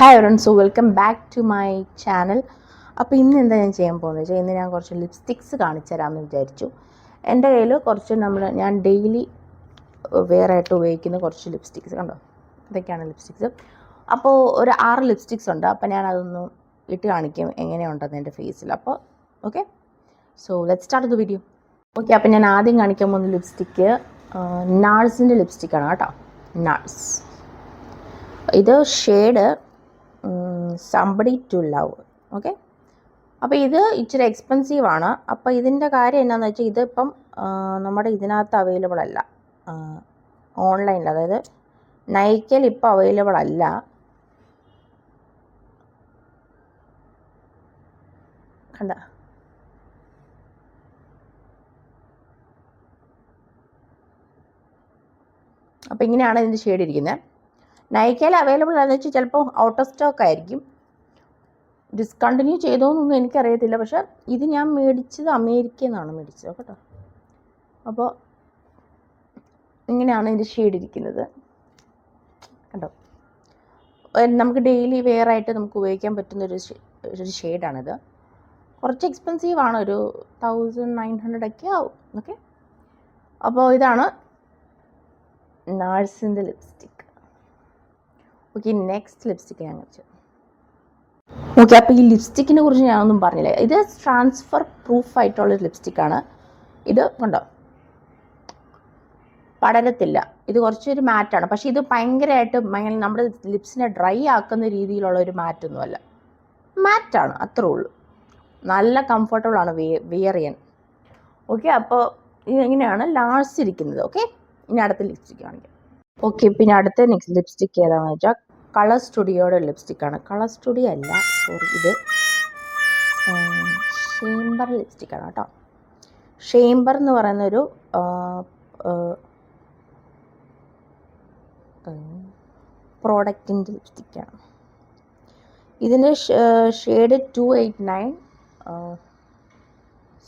Hi everyone, so welcome back to my channel. അപ്പോൾ ഇന്ന് എന്താ ഞാൻ ചെയ്യാൻ പോകുന്നത് വെച്ചാൽ ഇന്ന് ഞാൻ കുറച്ച് ലിപ്സ്റ്റിക്സ് കാണിച്ചു തരാമെന്ന് വിചാരിച്ചു. എൻ്റെ കയ്യിൽ കുറച്ച് ഞാൻ ഡെയിലി വെയറായിട്ട് ഉപയോഗിക്കുന്ന കുറച്ച് ലിപ്സ്റ്റിക്സ് കണ്ടോ, ഇതൊക്കെയാണ് ലിപ്സ്റ്റിക്സ്. അപ്പോൾ ഒരു 6 ലിപ്സ്റ്റിക്സ് ഉണ്ട്. അപ്പോൾ ഞാൻ അതൊന്ന് ഇട്ട് കാണിക്കും എങ്ങനെയുണ്ടെന്ന് എൻ്റെ ഫേസിൽ. അപ്പോൾ okay, so let's start the video. Okay, അപ്പോൾ ഞാൻ ആദ്യം കാണിക്കാൻ പോകുന്ന ലിപ്സ്റ്റിക്ക് നാഴ്സിൻ്റെ ലിപ്സ്റ്റിക്കാണ് കേട്ടോ. നാഴ്സ്, ഇത് shade somebody to love. Okay, അപ്പോൾ ഇത് ഇച്ചിരി എക്സ്പെൻസീവ് ആണ്. അപ്പോൾ ഇതിൻ്റെ കാര്യം എന്നാന്ന് വെച്ചാൽ ഇതിപ്പം നമ്മുടെ ഇതിനകത്ത് അവൈലബിൾ അല്ല, ഓൺലൈനിൽ, അതായത് നൈക്കയിൽ ഇപ്പോൾ അവൈലബിൾ അല്ല. കണ്ട, അപ്പോൾ ഇങ്ങനെയാണ് ഇതിൻ്റെ ഷെയ്ഡ് ഇരിക്കുന്നത്. നൈക്കയിൽ അവൈലബിൾ ആണെന്ന് വെച്ചാൽ ചിലപ്പോൾ ഔട്ട് ഓഫ് സ്റ്റോക്ക് ആയിരിക്കും, ഡിസ്കണ്ടിന്യൂ ചെയ്തോന്നൊന്നും എനിക്കറിയത്തില്ല. പക്ഷേ ഇത് ഞാൻ മേടിച്ചത് അമേരിക്കയിൽ നിന്നാണ് മേടിച്ചത് കേട്ടോ. അപ്പോൾ ഇങ്ങനെയാണ് ഇതിൻ്റെ ഷെയ്ഡ് ഇരിക്കുന്നത് കേട്ടോ. നമുക്ക് ഡെയിലി വെയറായിട്ട് നമുക്ക് ഉപയോഗിക്കാൻ പറ്റുന്നൊരു ഷെയ്ഡാണിത്. കുറച്ച് എക്സ്പെൻസീവ് ആണ്, ഒരു 1900 ഒക്കെ ആവും. ഓക്കെ, അപ്പോൾ ഇതാണ് നാഴ്സിൻ്റെ ലിപ്സ്റ്റിക്ക്. ഓക്കെ, നെക്സ്റ്റ് ലിപ്സ്റ്റിക്ക് ഞാൻ വെച്ചു. ഓക്കെ, അപ്പോൾ ഈ ലിപ്സ്റ്റിക്കിനെ കുറിച്ച് ഞാനൊന്നും പറഞ്ഞില്ല. ഇത് ട്രാൻസ്ഫർ പ്രൂഫ് ആയിട്ടുള്ള ലിപ്സ്റ്റിക്കാണ്. ഇത് കണ്ടോ, പടരത്തില്ല. ഇത് കുറച്ചൊരു മാറ്റാണ്, പക്ഷേ ഇത് ഭയങ്കരമായിട്ട് നമ്മുടെ ലിപ്സിനെ ഡ്രൈ ആക്കുന്ന രീതിയിലുള്ള ഒരു മാറ്റൊന്നുമല്ല, മാറ്റാണ്, അത്രേ ഉള്ളൂ. നല്ല കംഫർട്ടബിളാണ് വെയർ ചെയ്യാൻ. ഓക്കെ, അപ്പോൾ ഇങ്ങനെയാണ് ലാസ്റ്റ് ഇരിക്കുന്നത്. ഓക്കെ, ഇനി അടുത്ത ലിപ്സ്റ്റിക്ക് കാണിക്കാം. ഓക്കെ, പിന്നെ അടുത്ത നെക്സ്റ്റ് ലിപ്സ്റ്റിക്ക് ഏതാണെന്ന് വെച്ചാൽ കളർ സ്റ്റുഡിയോയുടെ ലിപ്സ്റ്റിക്കാണ്. കളർ സ്റ്റുഡിയോ അല്ല, സോറി, ഇത് ഷേംബർ ലിപ്സ്റ്റിക്കാണ് കേട്ടോ. ഷേംബർ എന്ന് പറയുന്നൊരു പ്രോഡക്റ്റിൻ്റെ ലിപ്സ്റ്റിക്കാണ്. ഇതിൻ്റെ ഷെയ്ഡ് 289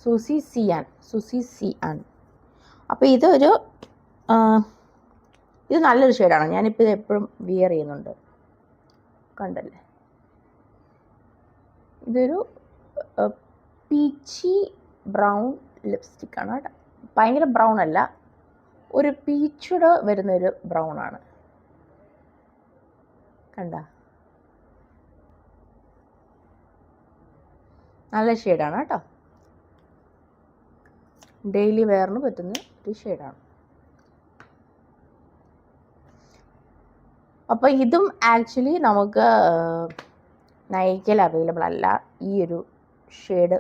സുസി സിയാൻ. അപ്പോൾ ഇത് നല്ലൊരു ഷെയ്ഡാണ്. ഞാനിപ്പോൾ ഇത് എപ്പോഴും വിയർ ചെയ്യുന്നുണ്ട്, കണ്ടല്ലേ. ഇതൊരു പീച്ചി ബ്രൗൺ ലിപ്സ്റ്റിക്കാണ് കേട്ടോ. ഭയങ്കര ബ്രൗൺ അല്ല, ഒരു പീച്ചുടെ വരുന്നൊരു ബ്രൗൺ ആണ്. കണ്ട, നല്ല ഷെയ്ഡാണ് കേട്ടോ. ഡെയിലി വെയറിന് പറ്റുന്ന ഒരു ഷെയ്ഡാണ്. അപ്പോൾ ഇതും ആക്ച്വലി നമുക്ക് നൈക്കയിൽ അവൈലബിൾ അല്ല, ഈ ഒരു ഷെയ്ഡ്,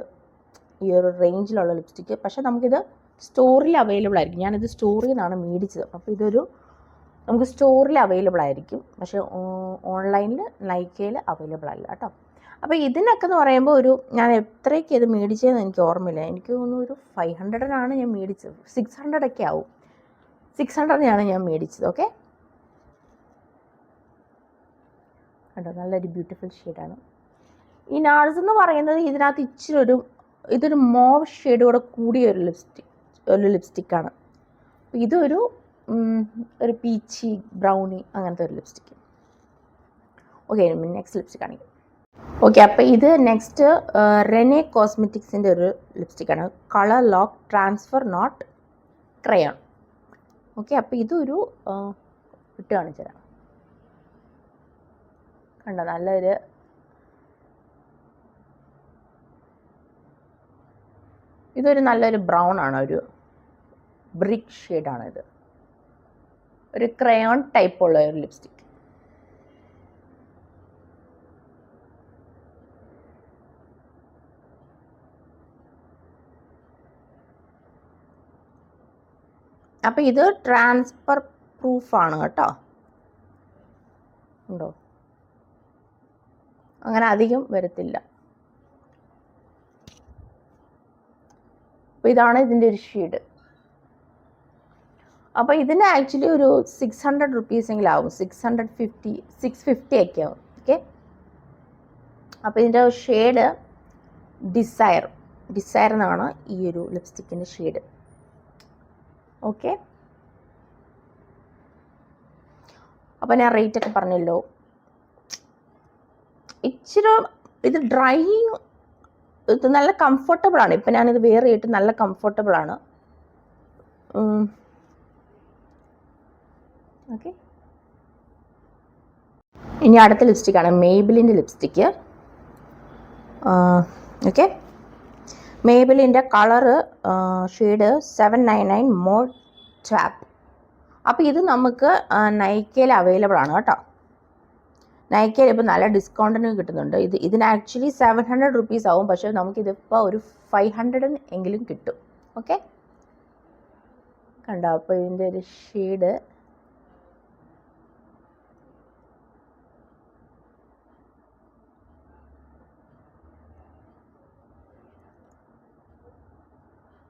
ഈ ഒരു റേഞ്ചിലുള്ള ലിപ്സ്റ്റിക്ക്. പക്ഷേ നമുക്കിത് സ്റ്റോറിൽ അവൈലബിൾ ആയിരിക്കും. ഞാനിത് സ്റ്റോറിൽ നിന്നാണ് മേടിച്ചത്. അപ്പോൾ നമുക്ക് സ്റ്റോറിൽ അവൈലബിൾ ആയിരിക്കും, പക്ഷേ ഓൺലൈനിൽ നൈക്കയിൽ അവൈലബിൾ അല്ല കേട്ടോ. അപ്പോൾ ഇതിനൊക്കെ എന്ന് പറയുമ്പോൾ ഞാൻ എത്രയ്ക്ക് ഇത് മേടിച്ചതെന്ന് എനിക്ക് ഓർമ്മയില്ല. എനിക്ക് തോന്നുന്നു ഒരു 500-നാണ് ഞാൻ മേടിച്ചത്. 600 ഒക്കെ ആവും. 600-നാണ് ഞാൻ മേടിച്ചത്. ഓക്കെ, കണ്ടോ, നല്ലൊരു ബ്യൂട്ടിഫുൾ ഷെയ്ഡാണ്. ഈ നാഴ്സ് എന്ന് പറയുന്നത് ഇതിനകത്ത് ഇതൊരു മോവ് ഷെയ്ഡ് കൂടെ കൂടിയ ഒരു ലിപ്സ്റ്റിക്കാണ്. അപ്പോൾ ഇതൊരു പീച്ചി ബ്രൗണി അങ്ങനത്തെ ഒരു ലിപ്സ്റ്റിക്ക്. ഓക്കെ, നെക്സ്റ്റ് ലിപ്സ്റ്റിക് ആണെങ്കിൽ ഓക്കെ, അപ്പോൾ ഇത് നെക്സ്റ്റ് റെനെ കോസ്മെറ്റിക്സിൻ്റെ ഒരു ലിപ്സ്റ്റിക്കാണ്. Colour lock transfer not crayon. Okay, അപ്പോൾ ഇതൊരു ഇട്ട് കാണിച്ചു തരാം. കണ്ടോ, ഇതൊരു നല്ലൊരു ബ്രൗൺ ആണ്, ഒരു ബ്രിക്ക് ഷെയ്ഡാണ്. ഇത് ഒരു ക്രയോൺ ടൈപ്പുള്ള ഒരു ലിപ്സ്റ്റിക്. അപ്പോൾ ഇത് ട്രാൻസ്ഫർ പ്രൂഫാണ് കേട്ടോ. ഉണ്ടോ, അങ്ങനെ അധികം വരത്തില്ല. അപ്പോൾ ഇതാണ് ഇതിൻ്റെ ഒരു ഷെയ്ഡ്. അപ്പോൾ ഇതിന് ആക്ച്വലി ഒരു 600 റുപ്പീസെങ്കിലും ആവും, 650 ഒക്കെ ആവും. ഓക്കെ, അപ്പോൾ ഇതിൻ്റെ ഷെയ്ഡ് ഡിസയർ എന്നാണ് ഈ ഒരു ലിപ്സ്റ്റിക്കിൻ്റെ ഷെയ്ഡ്. ഓക്കെ, അപ്പോൾ ഞാൻ റേറ്റ് ഒക്കെ പറഞ്ഞല്ലോ. ഇച്ചിരി ഇത് ഡ്രൈയിങ്, ഇത് നല്ല കംഫർട്ടബിളാണ്. ഇപ്പം ഞാനിത് വെയർ ചെയ്തിട്ട് നല്ല കംഫർട്ടബിളാണ്. ഓക്കെ, ഇനി അടുത്ത ലിപ്സ്റ്റിക്കാണ് മേബിലിൻ്റെ ലിപ്സ്റ്റിക്ക്. ഓക്കെ, മേബിലിൻ്റെ കളറ് ഷെയ്ഡ് 799 മോർ ട്രാപ്പ്. അപ്പോൾ ഇത് നമുക്ക് നൈക്കയിൽ അവൈലബിൾ ആണ് കേട്ടോ. നൈക്കയിൽ ഇപ്പോൾ നല്ല ഡിസ്കൗണ്ടിന് കിട്ടുന്നുണ്ട്. ഇതിന് ആക്ച്വലി 700 റുപ്പീസ് ആവും, പക്ഷേ നമുക്കിതിപ്പോൾ ഒരു 500 എങ്കിലും കിട്ടും. ഓക്കെ, കണ്ടോ? അപ്പോൾ ഇതിൻ്റെ ഒരു ഷെയ്ഡ്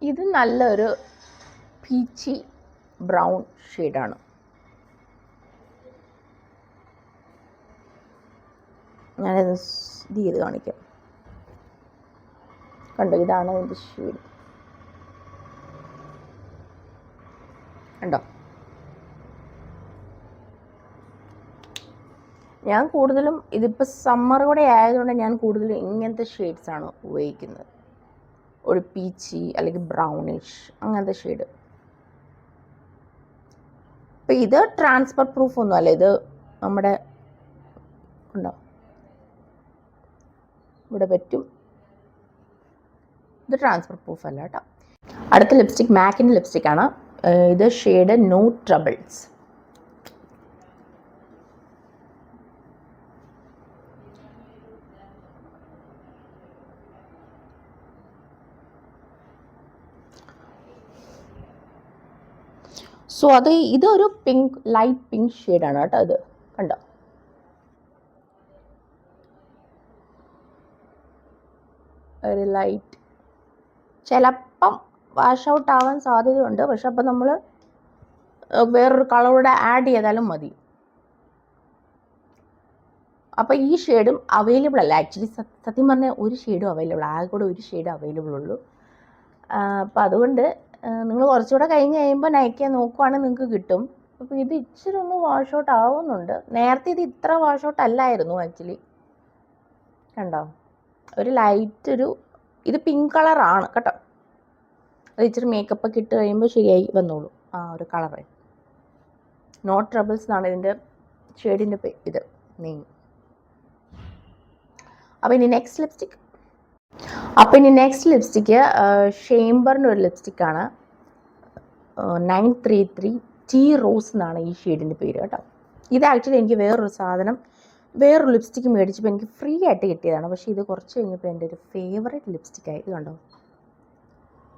ഇത് നല്ലൊരു പീച്ചി ബ്രൗൺ ഷെയ്ഡാണ്. ഞാനിത് ഇത് ചെയ്ത് കാണിക്കാം. കണ്ടോ, ഇതാണ് ഇതിൻ്റെ ഷെയ്ഡ്. കണ്ടോ? ഞാൻ കൂടുതലും ഇതിപ്പോൾ സമ്മർ കൂടെ ആയതുകൊണ്ട് ഞാൻ കൂടുതലും ഇങ്ങനത്തെ ഷെയ്ഡ്സാണ് ഉപയോഗിക്കുന്നത്. ഒരു പീച്ചി അല്ലെങ്കിൽ ബ്രൗണിഷ് അങ്ങനത്തെ ഷെയ്ഡ്. അപ്പോൾ ഇത് ട്രാൻസ്ഫർ പ്രൂഫ് ഒന്നും അല്ല. ഇത് നമ്മുടെ ഉണ്ടോ ഇവിടെ പറ്റും. ഇത് ട്രാൻസ്ഫർ പ്രൂഫ് അല്ല കേട്ടോ. അടുത്ത ലിപ്സ്റ്റിക് മാക്കിൻ്റെ ലിപ്സ്റ്റിക്കാണ്. ഇത് ഷെയ്ഡ് നോ ട്രബിൾസ്. സോ ഇതൊരു പിങ്ക്, ലൈറ്റ് പിങ്ക് ഷെയ്ഡാണ് കേട്ടോ. ഇത് കണ്ടോ? ഒരു ലൈറ്റ്, ചിലപ്പം വാഷ് ഔട്ട് ആവാൻ സാധ്യതയുണ്ട്, പക്ഷെ അപ്പം നമ്മൾ വേറൊരു കളറൂടെ ആഡ് ചെയ്താലും മതി. അപ്പോൾ ഈ ഷെയ്ഡും അവൈലബിൾ അല്ല ആക്ച്വലി. സത്യം പറഞ്ഞാൽ ഒരു ഷെയ്ഡും അവൈലബിൾ, ആകെ കൂടെ ഒരു ഷെയ്ഡ് അവൈലബിൾ ഉള്ളൂ. അപ്പം അതുകൊണ്ട് നിങ്ങൾ കുറച്ചുകൂടെ കഴിഞ്ഞ് കഴിയുമ്പോൾ നൈക്ക നോക്കുവാണെങ്കിൽ നിങ്ങൾക്ക് കിട്ടും. അപ്പോൾ ഇത് ഇച്ചിരി ഒന്ന് വാഷ് ഔട്ട് ആവുന്നുണ്ട്. നേരത്തെ ഇത് ഇത്ര വാഷ് ഔട്ട് അല്ലായിരുന്നു ആക്ച്വലി. കണ്ടോ? ഒരു ലൈറ്റ് ഇത് പിങ്ക് കളറാണ് കേട്ടോ. അത് ഇച്ചിരി മേക്കപ്പ് ഒക്കെ ഇട്ട് കഴിയുമ്പോൾ ശരിയായി വന്നോളൂ ആ ഒരു കളറ്. നോ ട്രബിൾസ് എന്നാണ് ഇതിൻ്റെ ഷെയ്ഡിൻ്റെ ഇത് നെയിം. അപ്പോൾ ഇനി നെക്സ്റ്റ് ലിപ്സ്റ്റിക്ക് ഷേംബറിൻ്റെ ഒരു ലിപ്സ്റ്റിക്കാണ്. 933 ടീ റോസ് എന്നാണ് ഈ ഷെയ്ഡിൻ്റെ പേര് കേട്ടോ. ഇത് ആക്ച്വലി എനിക്ക് വേറൊരു ലിപ്സ്റ്റിക്ക് മേടിച്ചപ്പോൾ എനിക്ക് ഫ്രീ ആയിട്ട് കിട്ടിയതാണ്. പക്ഷേ ഇത് കുറച്ച് കഴിഞ്ഞപ്പോൾ എൻ്റെ ഒരു ഫേവറേറ്റ് ലിപ്സ്റ്റിക്കായി. ഇത് കണ്ടോ?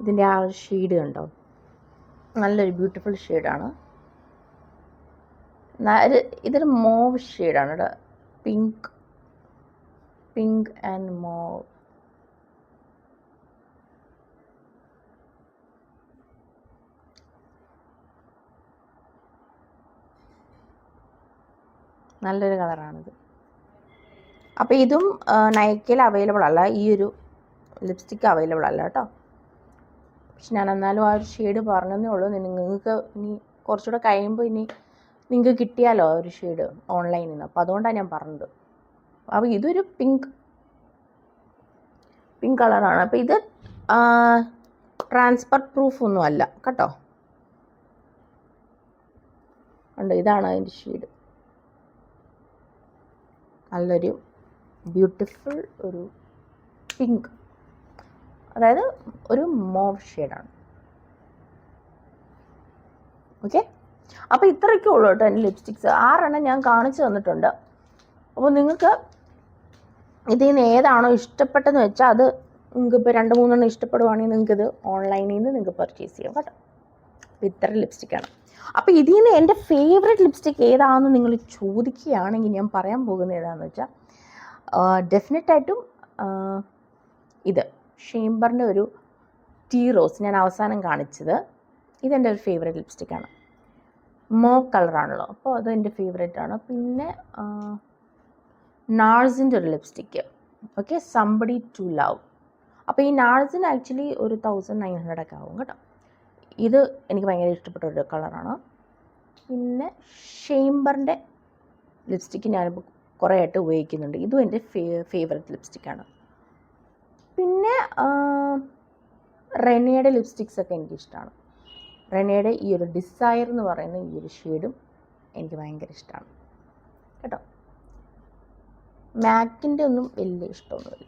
ഇതിൻ്റെ ആ ഷെയ്ഡ് കണ്ടോ? നല്ലൊരു ബ്യൂട്ടിഫുൾ ഷെയ്ഡാണ്. ഇതൊരു മോവ് ഷെയ്ഡാണ് കേട്ടോ. Pink and mauve. നല്ലൊരു കളറാണിത്. അപ്പോൾ ഇതും നൈക്കയിൽ അവൈലബിൾ അല്ല. ഈ ഒരു ലിപ്സ്റ്റിക്ക് അവൈലബിൾ അല്ല കേട്ടോ. പക്ഷെ ഞാൻ എന്നാലും ആ ഒരു ഷെയ്ഡ് പറഞ്ഞതേ ഉള്ളൂ. നിങ്ങൾക്ക് ഇനി കുറച്ചുകൂടെ കഴിയുമ്പോൾ നിങ്ങൾക്ക് കിട്ടിയാലോ ഒരു ഷെയ്ഡ് ഓൺലൈനിൽ നിന്ന്. അപ്പോൾ അതുകൊണ്ടാണ് ഞാൻ പറഞ്ഞത്. അപ്പോൾ ഇതൊരു പിങ്ക് കളറാണ്. അപ്പോൾ ഇത് ട്രാൻസ്ഫർ പ്രൂഫ് ഒന്നും അല്ല കേട്ടോ. ഉണ്ട്, ഇതാണ് അതിൻ്റെ ഷെയ്ഡ്. നല്ലൊരു ബ്യൂട്ടിഫുൾ ഒരു പിങ്ക്, അതായത് ഒരു മോവ് ഷെയ്ഡാണ്. ഓക്കെ, അപ്പോൾ ഇത്രയൊക്കെ ഉള്ളൂ കേട്ടോ എൻ്റെ ലിപ്സ്റ്റിക്സ്. 6 ഞാൻ കാണിച്ചു തന്നിട്ടുണ്ട്. അപ്പോൾ നിങ്ങൾക്ക് ഇതിൽ നിന്ന് ഏതാണോ ഇഷ്ടപ്പെട്ടതെന്ന് വെച്ചാൽ അത് നിങ്ങൾക്ക് ഇപ്പോൾ 2-3 ഇഷ്ടപ്പെടുവാണെങ്കിൽ നിങ്ങൾക്കിത് ഓൺലൈനിൽ നിന്ന് നിങ്ങൾക്ക് പർച്ചേസ് ചെയ്യാം കേട്ടോ. അപ്പോൾ ഇത്ര ലിപ്സ്റ്റിക്കാണ്. അപ്പോൾ ഇതിൽ നിന്ന് എൻ്റെ ഫേവറേറ്റ് ലിപ്സ്റ്റിക്ക് ഏതാണെന്ന് നിങ്ങൾ ചോദിക്കുകയാണെങ്കിൽ ഞാൻ പറയാൻ പോകുന്നത് ഏതാണെന്ന് വെച്ചാൽ ഡെഫിനറ്റായിട്ടും ഇത് ഷേംബറിൻ്റെ ഒരു ടീ റോസ് ഞാൻ അവസാനം കാണിച്ചത്. ഇതെൻ്റെ ഒരു ഫേവറേറ്റ് ലിപ്സ്റ്റിക്കാണ്. മോവ് കളറാണല്ലോ, അപ്പോൾ അത് എൻ്റെ ഫേവറേറ്റ് ആണ്. പിന്നെ നാർസിൻ്റെ ഒരു lipstick, okay, somebody to love. അപ്പോൾ ഈ നാർസിന് ആക്ച്വലി ഒരു 1900 ഒക്കെ ആവും കേട്ടോ. ഇത് എനിക്ക് ഭയങ്കര ഇഷ്ടപ്പെട്ട ഒരു കളറാണ്. പിന്നെ ഷേംബറിൻ്റെ ലിപ്സ്റ്റിക്ക് ഞാനിപ്പോൾ കുറേ ആയിട്ട് ഉപയോഗിക്കുന്നുണ്ട്. ഇതും എൻ്റെ ഫേവററ്റ് ലിപ്സ്റ്റിക്കാണ്. പിന്നെ റെനയുടെ ലിപ്സ്റ്റിക്സൊക്കെ എനിക്കിഷ്ടമാണ്. റെനയുടെ ഈ ഒരു ഡിസയർ എന്ന് പറയുന്ന ഈ ഒരു ഷെയ്ഡും എനിക്ക് ഭയങ്കര ഇഷ്ടമാണ് കേട്ടോ. മാക്കിൻ്റെ ഒന്നും വലിയ ഇഷ്ടമൊന്നുമില്ല.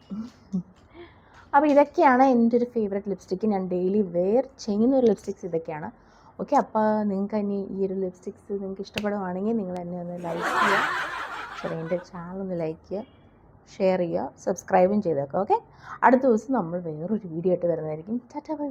അപ്പോൾ ഇതൊക്കെയാണ് എൻ്റെ ഒരു ഫേവററ്റ് ലിപ്സ്റ്റിക്ക്. ഞാൻ ഡെയിലി വെയർ ചെയ്യുന്ന ഒരു ലിപ്സ്റ്റിക്സ് ഇതൊക്കെയാണ്. ഓക്കെ, അപ്പോൾ നിങ്ങൾക്ക് ഇനി ഈ ഒരു ലിപ്സ്റ്റിക്സ് നിങ്ങൾക്ക് ഇഷ്ടപ്പെടുവാണെങ്കിൽ നിങ്ങൾ എന്നെ ഒന്ന് ലൈക്ക് ചെയ്യുക, എൻ്റെ ചാനൽ ഒന്ന് ലൈക്ക് ചെയ്യുക, ഷെയർ ചെയ്യുക, സബ്സ്ക്രൈബും ചെയ്തേക്കാം. ഓക്കെ, അടുത്ത ദിവസം നമ്മൾ വേറൊരു വീഡിയോ ആയിട്ട് വരുന്നതായിരിക്കും. Tata bye bye.